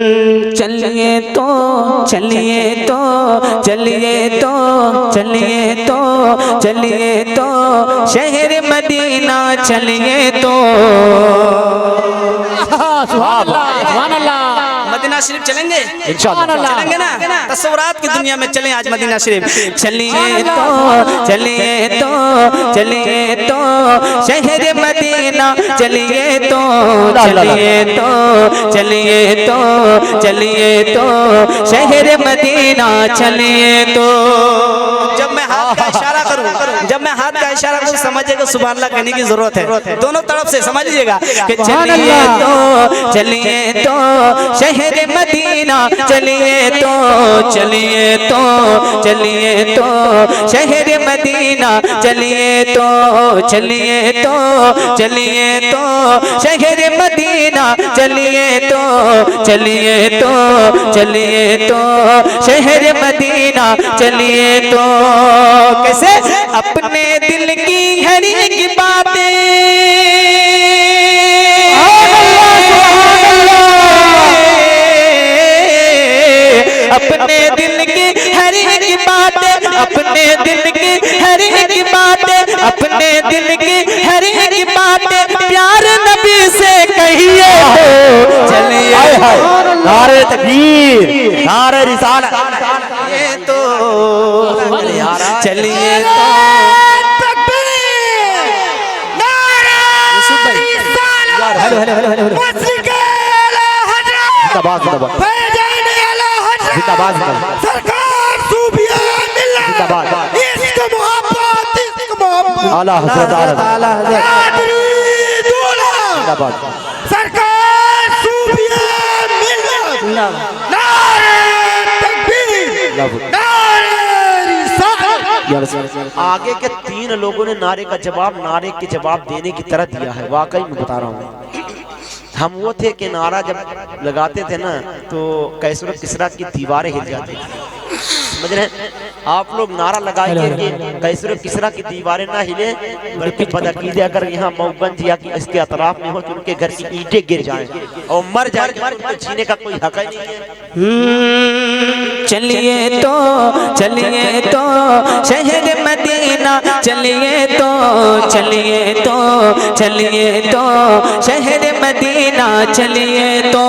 चलिए तो चलिए तो चलिए तो चलिए तो चलिए तो शहर मदीना चलिए तो सुभान अल्लाह। मदीना शरीफ चलेंगे इंशाअल्लाह चलेंगे ना। तस्वुरात की दुनिया में चलें आज मदीना शरीफ। चलिए तो चलिए तो चलिए तो शहर मदीना चलिए तो चलिए तो चलिए तो चलिए तो शहर मदीना चलिए तो। जब मैं हाथ का इशारा करूं समझिएगा सुभान अल्लाह कहने की जरूरत है। दोनों तरफ से समझ लीजिएगा कि चलिए तो शहर मदीना चलिए तो चलिए तो चलिए तो शहर मदीना चलिए तो चलिए तो चलिए तो शहर मदीना चलिए तो चलिए तो चलिए तो शहर मदीना चलिए तो। कैसे? अपने दिल की हर एक बातें अपने दिल की हर एक बातें अपने दिल की हर एक बातें अपने दिल की हर एक बातें प्यार नबी से कहिए तो चलिए। नारे तकबीर नारे रिसालत तो चलिए तो हेलो हेलो हेलो हेलो जिंदाबाद जिंदाबाद सरकार सूफिया मिल्लत जिंदाबाद इश्क मोहब्बत आला हज़रत जिंदाबाद सरकार सूफिया मिल्लत नारे तकबीर नारे रिसालत। आगे के 3 लोगों ने नारे का जवाब नारे के जवाब देने की तरह दिया है। वाकई मैं बता रहा हूँ, हम वो थे कि नारा जब लगाते थे ना तो कैसर किसरा की दीवारें हिल जाती थी। समझ रहे हैं आप लोग? नारा लगाएंगे कि कैसर किसरा की दीवारें ना हिले, बल्कि बदअकीदे अगर यहाँ मऊगंज या कि इसके अतराफ में हो तो उनके घर की ईंटें गिर जाएं और मर जाए, उनको जीने का कोई हक ही नहीं है। चलिए तो शहर मदीना चलिए तो चलिए तो चलिए तो शहर मदीना चलिए तो।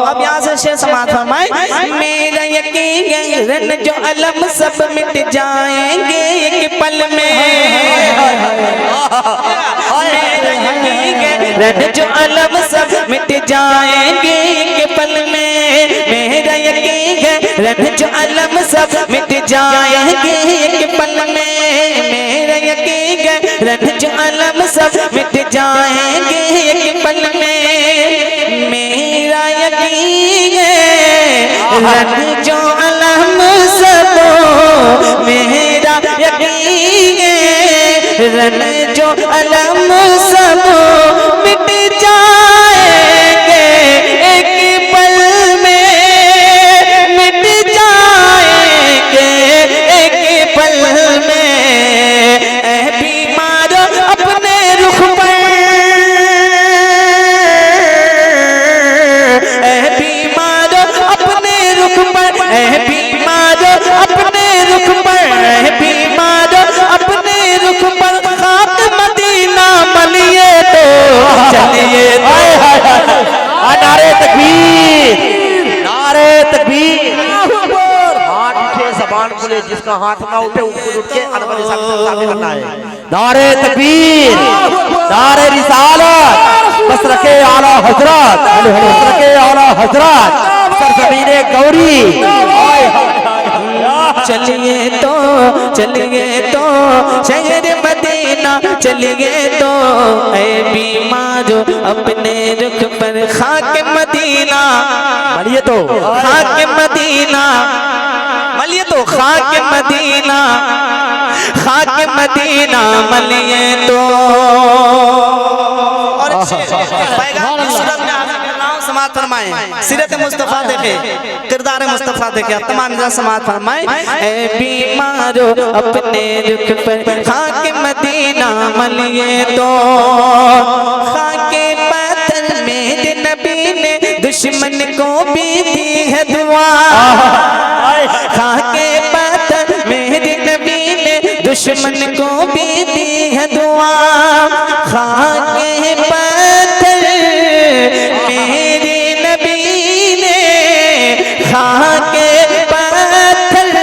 अब यहाँ से शेर समाप्त फरमाए। मेरा यकीन रन जो अलम सब मिट जाएंगे एक पल में। मेरा यकीन रन जो अलम सब मिट जाएंगे एक पल में। मेरा यकीन रन जो अलम सब मिट जाएंगे एक पल में। मेरा यकीन रन जो अलम सब मिट जाएंगे एक पल में। मेरा यकीन रन जो अलम सब मेरा यकीन रन जो अलम सब मिट जाएंगे एक पल में। मिट जाएंगे एक पल में। ऐ बीमारो अपने रुख पर ऐ बीमारो अपने रुख पर ऐ बीमारो अपने रुख पर ऐ बीमारो अपने रुख पर खाक मदीना मलिए तो चलिए तो। नारे तकबीर नारे तकबीर। हाथ उठे ज़बान खुले, जिसका हाथ ना उठे उसको उठ के अनवर साबित करना है। नारे तकबीर नारे रिसालत बस रखे आला हजरत बस रखे आला हजरत सरजमीने गौरी। चलिए तो शहर मदीना चलिए तो। ऐ बीमारो अपने रुख पर खाक मदीना मलिए तो खाक मदीना मलिए तो खाक मदीना मलिए तो। और पैगाम की सूरत में समात फरमाए। सीरत मुस्तफा देखे, किरदार मुस्तफा देखे, तमाम समात फरमाए। ऐ बीमारो अपने रुख पर खाक मदीना मलिए तो। खाके पत्थर मेरे नबी ने दुश्मन दुश्मन को भी दी है दुआ। खाके पत्थर मेरे नबी ने दुश्मन को भी दी है दुआ। खाके पत्थर मेरे नबी ने, खाके पत्थर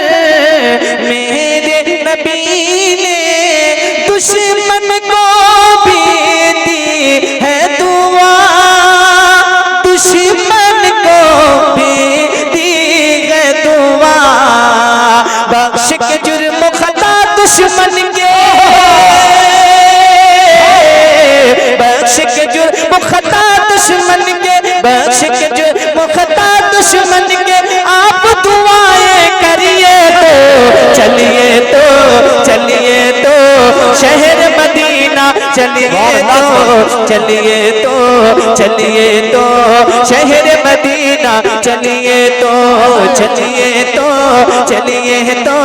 मेरे नबी ने दुश्मन को भी दी है दुआ। दुश्मन को भी दी है दुआ। बख्श के जुर्म खता दुश्मन के, बख्श के जुर्म खता दुश्मन के, बख्श के जुर्म खता दुश्मन के। आप दुआएं करिए तो चलिए तो, चलिए तो शहर मदीना, चलिए तो, चलिए तो, चलिए तो शहर मदीना, चलिए तो, चलिए तो, चलिए तो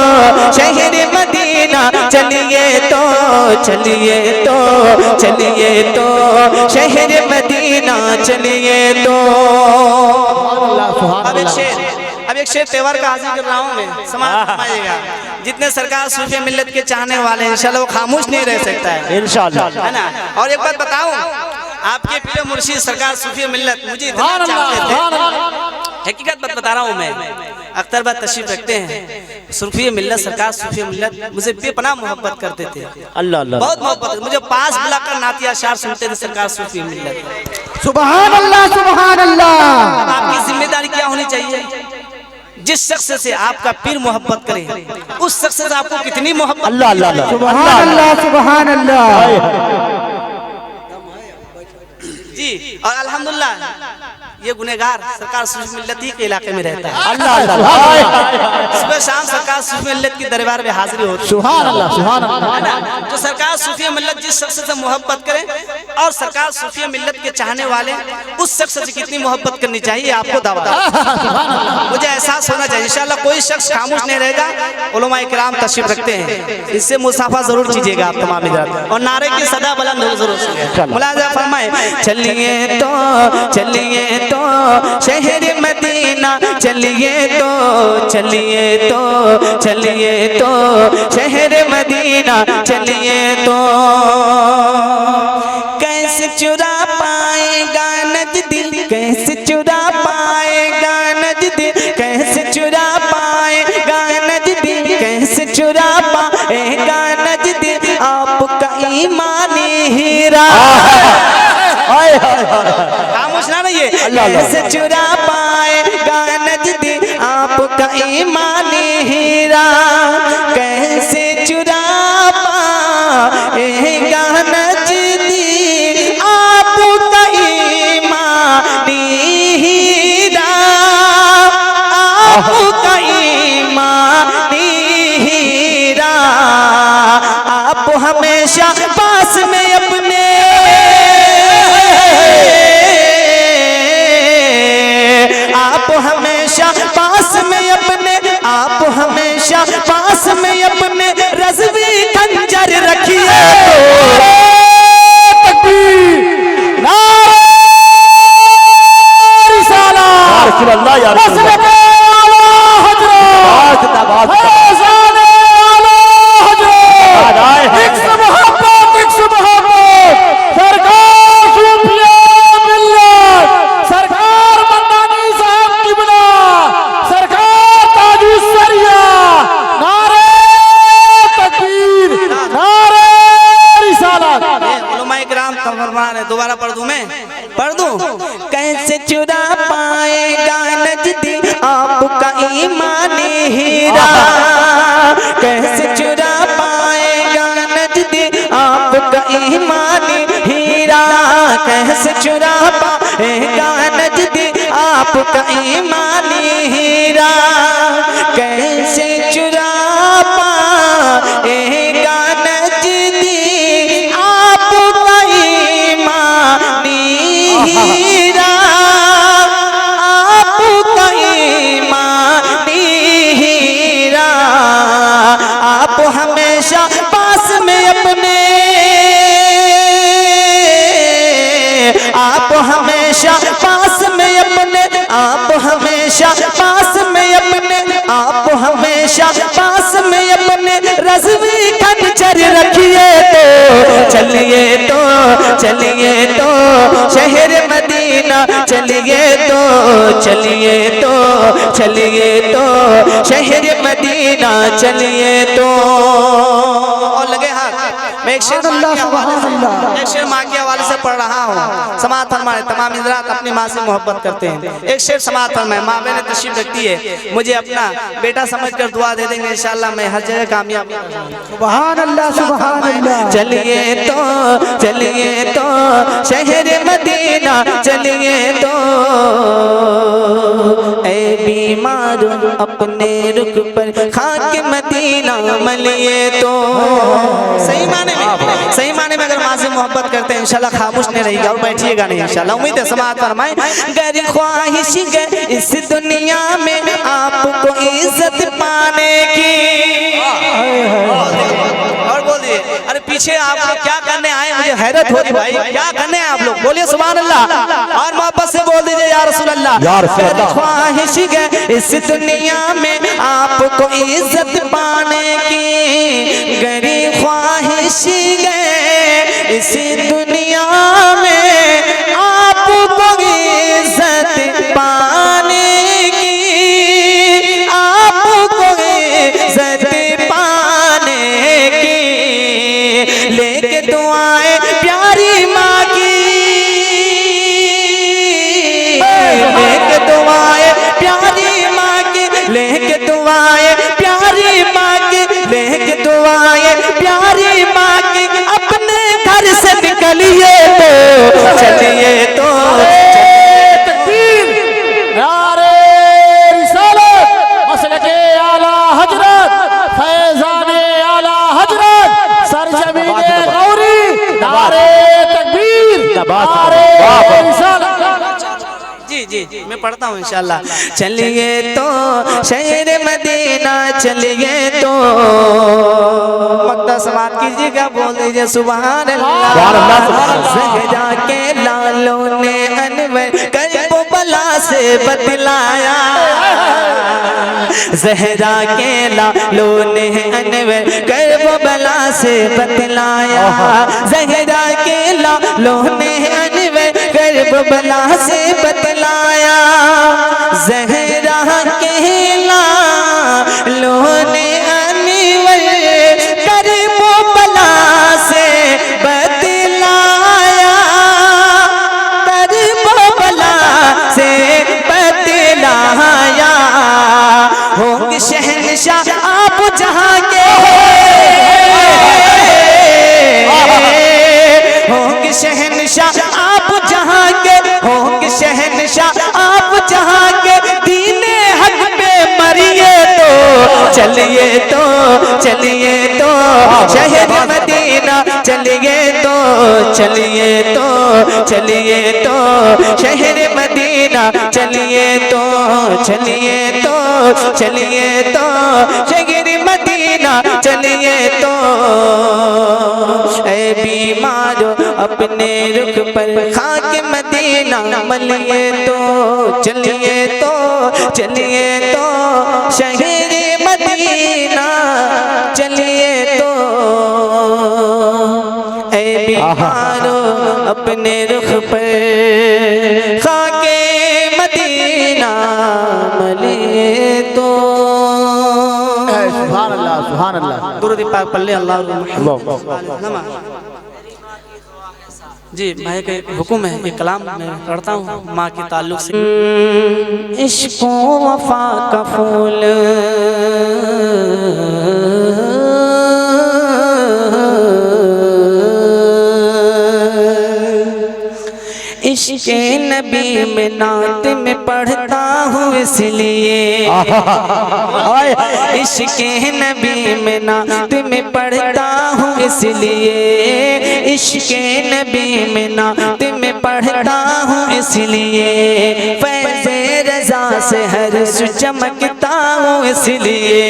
शहर मदीना, चलिए तो, चलिए तो, चलिए तो शहर मदीना, चलिए तो। अब एक शेर त्योहार का हासिल कर रहा हूँ मैं, समाइएगा। जितने सरकार सूफी मिल्लत के चाहने वाले हैं इंशाल्लाह वो खामोश नहीं रह सकता है इंशाल्लाह, है ना। और एक बात बताऊं, आपके पीर मुर्शिद सरकार सूफी मिल्लत मुझे इतना चाहते थे, हकीकत बात बता रहा हूँ मैं। अख्तर बात तशरीफ रखते हैं, सूफी मिल्लत सरकार सूफी मिल्लत मुझे बेपनाह मोहब्बत करते थे। अल्लाह अल्लाह, बहुत मोहब्बत, मुझे पास बुलाकर नातिया शार सुनते थे सरकार सूफी मिल्लत। सुभान अल्लाह, सुभान अल्लाह। आपकी जिम्मेदारी क्या होनी चाहिए? जिस शख्स से आपका पीर मोहब्बत करे उस शख्स से आपको कितनी मोहब्बत। अल्लाह अल्लाह, सुभान अल्लाह, सुभान अल्लाह जी। और अल्हम्दुलिल्लाह ये गुनहगार सरकार सूफी मिल्लत ही के इलाके में रहता है। अल्लाह अल्लाह, सुबह शाम सरकार सूफी मिल्लत की दरबार में हाजिरी होती है। सुभान अल्लाह, सुभान अल्लाह। है ना। तो सरकार सूफी मिल्लत जिस शख्स से मोहब्बत करे और सरकार सूफी मिल्लत के चाहने वाले उस शख्स से कितनी मोहब्बत करनी चाहिए आपको दावत। मुझे एहसास होना चाहिए इंशाल्लाह कोई शख्स खामोश नहीं रहेगा। उलमा इकराम तशरीफ रखते हैं, इससे मुसाफा जरूर कीजिएगा आप तमाम इधर, और नारे की सदा बुलंद जरूर सुनिए। मुलाजा फरमाए चलिए तो, चलिए तो शहर मदीना, चलिए तो, चलिए तो, चलिए तो शहर मदीना, चलिए तो। कैसे चुरा पाएगा नजदी, कैसे चुरा पाएगा नजदी, कैसे चुरा पाएगा नजदी, कैसे चुरा पाएगा नजदी आपका ईमानी हीरा। खामोश ना रहिए। कैसे चुरा पाएगा नजदी आपका ईमानी हीरा, कैसे चुरा पाएगा नजदी आपका ईमानी हीरा, आपका ईमानी हीरा। आप हमेशा पास में अपने, आप हमेशा पास में अपने, आप हमेशा पास में अपने रज़वी खंजर रखिए दोबारा पढ़ दूं मैं, पढ़ दूं। कैसे चुरा पाएगा नजदी आपका ईमानी हीरा, कैसे चुरा पाएगा नजदी आपका ईमानी हीरा, कैसे चुरा पाएगा नजदी आपका ईमानी हीरा, कैसे चुरा पाएगा नजदी आपका ईमानी हीरा, आपका ईमानी हीरा। आप हमेशा पास में अपने, आप हमेशा पास में अपने हमेशा पास में अपने, आप हमेशा पास में अपने रज़वी खंजर रखिए तो चलिए तो चलिए तो शहर मदीना चलिए तो चलिए तो चलिए तो शहर मदीना चलिए तो। और लगे हाथ। मैं एक शेर माँ के हवाले से पढ़ रहा हूँ। समाअत फरमाए, तमाम हज़रात अपनी माँ से मोहब्बत करते हैं। एक शेर समाअत फरमाए। माँ बहन तशरीफ रखती है, मुझे अपना बेटा समझकर दुआ दे देंगे, इंशाअल्लाह मैं हर जगह कामयाब। सुभान अल्लाह सुभान अल्लाह। चलिए तो शहर मदीना चलिए तो, ऐ बीमार अपने रुख पर खाक मदीना मलिए तो। सही माने में अगर माँ से मोहब्बत करते हैं इंशाल्लाह खामोश नहीं रहेगा और बैठिएगा नहीं इंशाल्लाह। उम्मीद है समाअत फरमाए। गर ख्वाहिश है इस दुनिया में आपको इज्जत पाने की। और बोलिए, अरे पीछे आप क्या करने आए, मुझे हैरत हो रही भाई, क्या करने हैं आप लोग? बोलिए सुभान अल्लाह और मोहब्बत से बोल दीजिए या रसूल अल्लाह। गर ख्वाहिश है इस दुनिया में आपको इज्जत पाने की, गरी ख्वाहिश है इस दुनिया में आपको इज्जत पाने की, आपको इज्जत पाने की, लेके दुआएं प्यारी माँ की, लेके दुआएं प्यारी माँ की, लेके दुआएं प्यारी माँ की, लेके दुआएं प्यारी माँ की, अपने घर से निकलिए तो चलिए तो। नारे रिसालत मसलके आला हजरत फैज़ाने आला हजरत सरजमीने गौरी, नारे तकबीर, नारे रिसालत। जी मैं पढ़ता हूँ इंशाल्लाह। चलिए तो शहर मदीना चलिए तो, मक्ता समात कीजिएगा, बोल दीजिए सुभान अल्लाह। ज़हरा के लालों ने अनवर कर्ब बला से बतलाया, ज़हरा के लालों ने अनवर कर्ब बला से बतलाया, ज़हरा के लालों ने अनवर कर्ब बला से बतलाया, ज़हरा के लालों ने अनवर कर्ब बला से बतलाया, कर्ब बला से बतलाया, होंगे शहंशाह आप जहाँ के, होंगे शहंशाह आप जहाँ के, होंगे शहंशाह आप जहाँ के, दीने हक पे मरिए तो चलिए तो शहर मदीना चलिए तो शहर मदीना चलिए तो शहर मदीना चलिए तो। ऐ बीमारो अपने रुख पर खाक मदीना मलिए तो चलिए तो शहर मदीना चलिए तो। ऐ बीमारो अपने रुख पर खाके मदीना मलिए तो। सुभान अल्लाह सुभान अल्लाह। दुरूद पाक पढ़ ले अल्लाह जी। भाई का हुक्म है, ये कलाम मैं पढ़ता हूँ माँ के ताल्लुक से। इश्क़ वफ़ा का फूल इश्क़ नबी में नात में पढ़ता हूँ इसलिए, इश्क़ नबी में नात में पढ़ता हूँ इसलिए, इश्क़ नबी में नात में पढ़ता हूँ इसलिए, फैज़े रज़ा से हर सु चमकता हूँ इसलिए,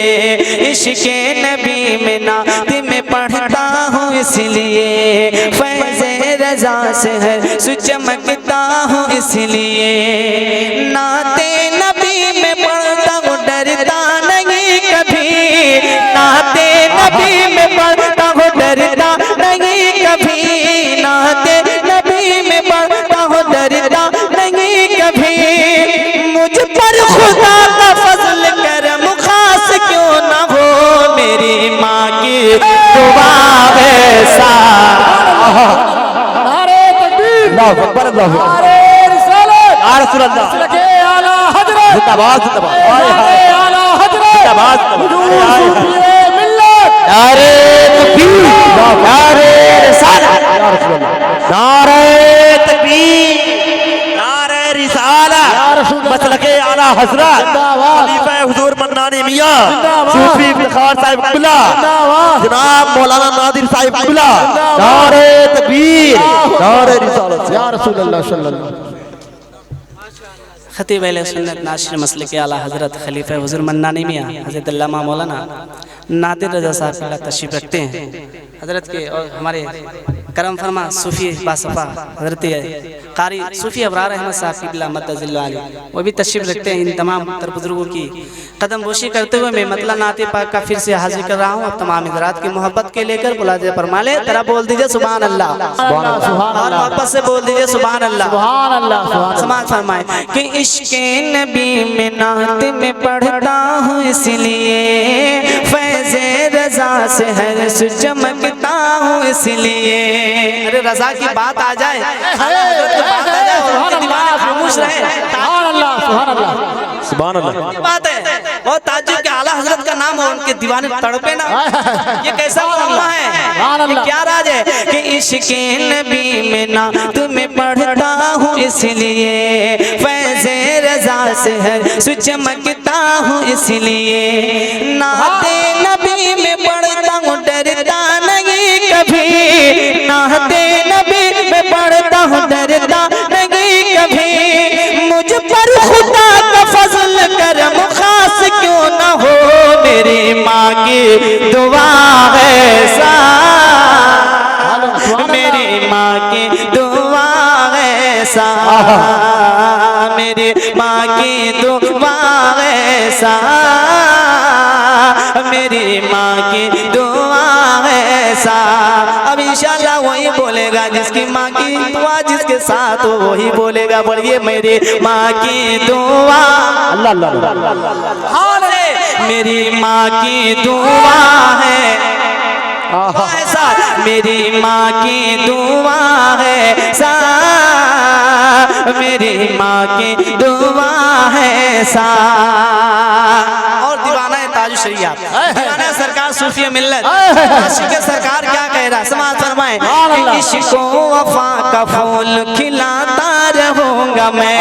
इश्क़ नबी में नात में पढ़ता हूँ इसलिए, फैज़े रज़ा से हर सु चमकता हूँ इसलिए, नाते नबी नबी में पढ़ता हूँ डरता नहीं कभी, नाते नबी में पढ़ता हूँ डरता नहीं कभी। मुझ पर खुदा का फजल करम खास क्यों ना हो, मेरी माँ की दुआ ऐसा। नारे तकबीर, अल्लाहु अकबर, अल्लाहु अकबर। नारे रिसालत, या रसूल अल्लाह, मसलक आला हजरत, जिंदाबाद जिंदाबाद, मसलक आला हजरत, जिंदाबाद हुजूर जिंदाबाद। सूफिए मिल्लत, नारे तकबीर, नारे रिसालत, या रसूल अल्लाह, नारे तकबीर, नारे रिसालत, या रसूल अल्लाह, मसलके आला हजरत, जिंदाबाद, खलीफा हुजूर मन्नानी मियां, जिंदाबाद, सूफी इफ्तिखार साहिब किबला, जिंदाबाद, जनाब मौलाना नादिर साहिब किबला, जिंदाबाद। नारे तकबीर, नारे रिसालत। या रसूल अल्लाह सल्लल्लाहु खतीब अहले सुन्नत नाशिर मसलक आला हजरत खलीफा हुजूर मन्नानी मियां हजरत अल्लामा मौलाना नादिर रजा साहब तशरीफ रखते हैं। हजरत के और हमारे करम फरमा सूफी बासफा हजरत कारी सूफी अबरार अहमद साहब किबला मद्दजिल्ला अलैह, वो भी तशरीफ रखते हैं। इन तमाम तर बुजुर्गों की कदम बोशी करते हुए मैं मतला नाते पाक का फिर से हाजिर कर रहा हूँ। अब तमाम हजरात की मोहब्बत के लेकर बुलाजे फरमाले तरह बोल दीजिए सुभान अल्लाह, सुभान और अल्लाह, मोहब्बत से बोल दीजिए सुभान अल्लाह। सुभान अल्लाह, सुभान समाज फरमाए कि इश्क़े नबी में नात में पढ़ता हूँ इसलिए, फैज़े रज़ा से हर सु चमकता हूँ इसलिए। अरे रज़ा की बात आ जाए, बात आ जाए और दीवाने खामोश रहे। सुभान अल्लाह, सुभान अल्लाह, सुभान अल्लाह। बात है बहुत ताज्जुब के आला हजरत का नाम और उनके दीवाने तड़पे ना, ये कैसा मामला है, ये क्या राज है कि इश्क़े नबी में ना तुम्हें पढ़ता हूँ इसलिए, फैज़े रज़ा से हर सु चमकता हूँ इसलिए। नाते नबी में पढ़ता हूँ डरता नहीं कभी, नाते नबी में पढ़ता हूँ डरता नहीं कभी। मुझ पर खुदा का फजल करम खास क्यों ना हो, मेरी माँ की दुआ ऐसा, मेरी माँ की दुआ ऐसा, मेरी माँ की दुआ ऐसा, मेरी माँ की दुआ ऐसा। अब इंशाल्लाह वही बोलेगा जिसकी माँ की दुआ जिसके साथ हो वही बोलेगा। बोलिए मेरी माँ की दुआ, अल्लाह अल्लाह अल्लाह। हाँ रे मेरी माँ की दुआ है ऐसा, मेरी माँ की दुआ है सा, मेरी माँ की दुआ है सा। और दीवाना है ताज शरिया, दीवाना है सरकार सूफी मिल्लत, आशिक सरकार क्या कह रहा समाज फरमाए, इश्क़ो वफा का फूल खिलाता रहूंगा मैं।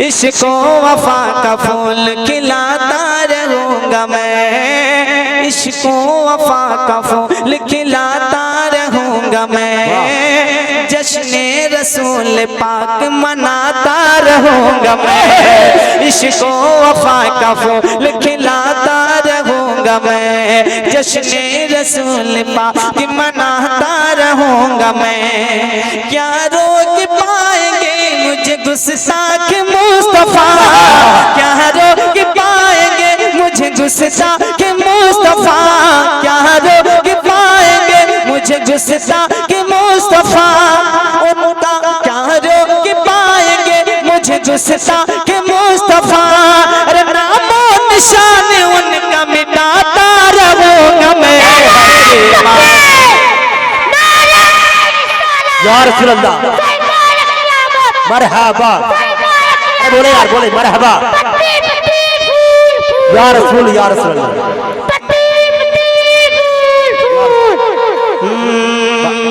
इश्क़ो वफा का फूल खिलाता रहूंगा मैं, इश्क़ो वफा का फूल खिलाता रहूंगा मैं। जश्ने रसूल पाक मनाता रहूंगा मैं, इश्क़ो वफा का फूल खिलाता रहूंगा मैं। जश्ने रसूल पाक मनाता रहूंगा मैं। क्या रोक पाएंगे मुझे गुस्ताख मुस्तफा, क्या रोक पाएंगे मुझे गुस्ताख मुस्तफा, क्या रोक पाएंगे मुझे गुस्ताख मुस्तफा। उनका क्या रोक पाएंगे मुझे गुस्ताख मुस्तफा, अरे नामो निशान उनका मिटाता रहूंगा मैं। या रसूल अल्लाह, मरहबा। बोले यार, बोले मरहबा। या रसूल अल्लाह।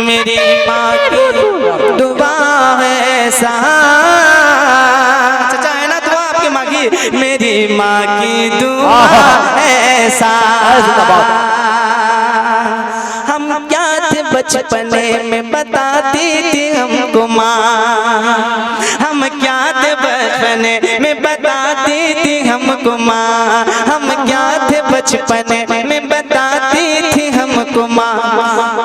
मेरी माँ की दुआ है सा, चाचा है ना दुआ आपकी माँ की, मेरी माँ की दुआ ऐसा। हम क्या थे बचपने में बताती थी हमको माँ, हम क्या थे बचपने में बताती थी हमको माँ, हम क्या थे बचपने में बताती थी हमको माँ।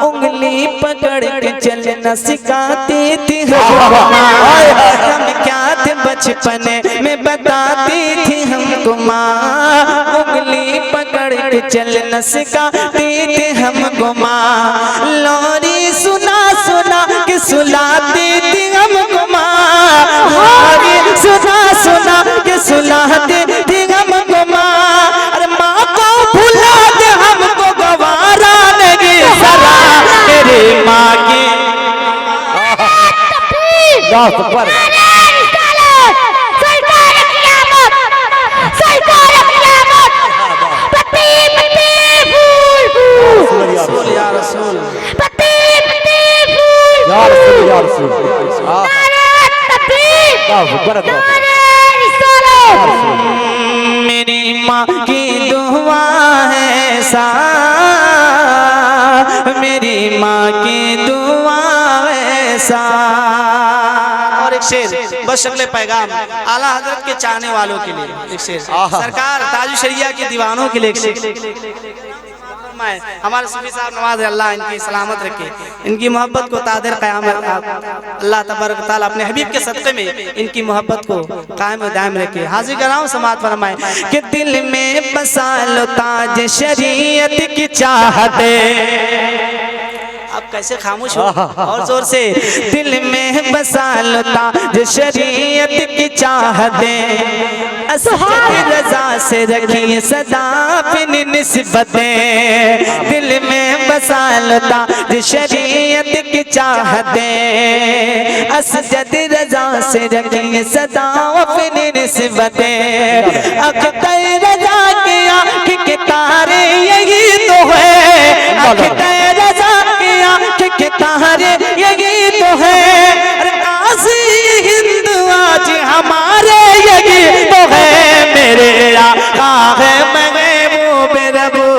उंगली पकड़ के चलना सिखाती थी हमको माँ, हम क्या थे बचपने में बताती थी हमको माँ। उंगली पकड़ के चल न सिखाते थे हमको माँ, लोरी सुना सुना के सुलाते थे हमको माँ, लोरी सुना सुना के सुलाते थे हमको माँ। अरे माँ को भुला दे हमको गवारा नहीं सरा, तेरी माँ की मेरी माँ की दुआ है सा, मेरी माँ की दुआ है सा। और एक शेर बस शक्ल पैगाम आला हजरत के चाहने वालों के लिए, एक शेर सरकार ताजु शरिया के दीवानों के लिए, एक शेर हमारे सूफी साहब नवाज अल्लाह इनकी सलामत रखे, इनकी मोहब्बत को तादर क़यामत अल्लाह तबारक व तआला अपने हबीब के सदक़े में इनकी मोहब्बत को कायम दायम रखे। हाजिर कराऊं समात फरमाए कि दिल में बसा लो ताज शरीयत की चाहते। आप कैसे खामोश हो, और जोर से। दिल में बसा लो ताज शरीयत की चाहते, असहाब रजा से रखिए सदा अपनी निस्बतें। दिल में बसा लो ताज शरीयत की चाहते, असजद रजा से रखिए सदा अपनी निस्बतें। अख्तर रजा की आँख के तारे यही तो है, अख्तर रजा की आँख के तारे यही तो है। काज़ी हिंद आज हमारे यही तो है, मेरे आका है महबूब रबो,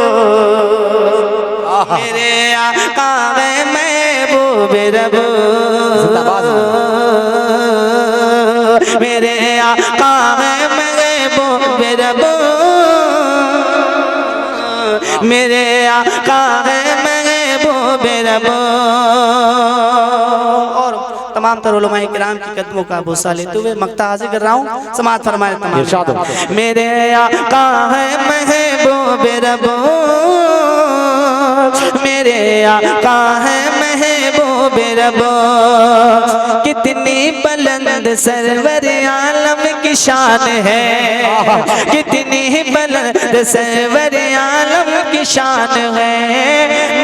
मेरे आका है महबूब रबो, मेरे आका है महबूब रबो, मेरे आका है महबूब रबो। और तमाम तर उलमाए किराम की कदमों का बोसा लेते हुए मक्ता हाजिर कर रहा हूँ, समात फरमाए तमाम। मेरे आका है महबूब रबो, मेरे आका है महबूब रबो। कितनी बुलंद सरवर आलम की शान है, कितनी बुलंद सरवर आलम की शान है।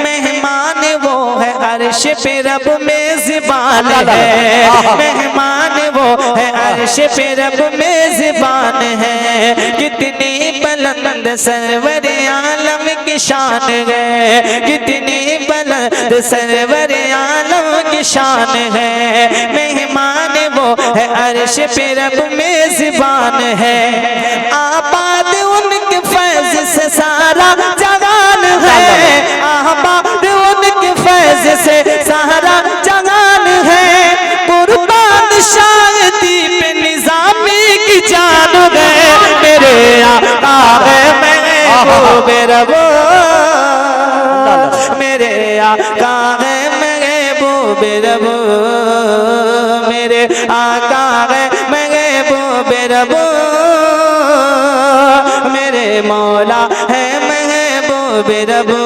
मेहमान वो है अर्श पे रब मेज़बान है, मेहमान वो है अर्श पे रब मेज़बान है। कितनी बुलंद सरवर आलम की शान है, कितनी बुलंद सरवर आलम की शान है। मेहमान वो है अर्श पे रब मेज़बान है। आबाद उनके फैज़ से सारा जहान है, आबाद उनके फैज़ से सारा जहान है। कुर्बान शायदी पे निज़ामी की जान है, मेरे आका है महबूब रबो, मेरे आका है महबूब रबो, मेरे आका है महबूब रबो, मेरे मौला है महबूब रबो,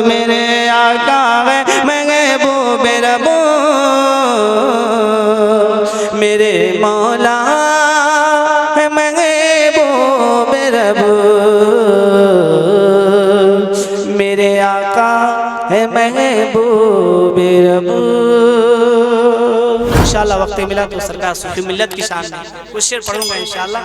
मेरे आका है महबूब रबो, मेरे मौला है महबूब रबो, मेरे आका है महबूब रबो। इंशाअल्लाह वक्त मिला तो सरकार सूफी मिल्लत की शान में कुछ शेर पढ़ूंगा इंशाअल्लाह।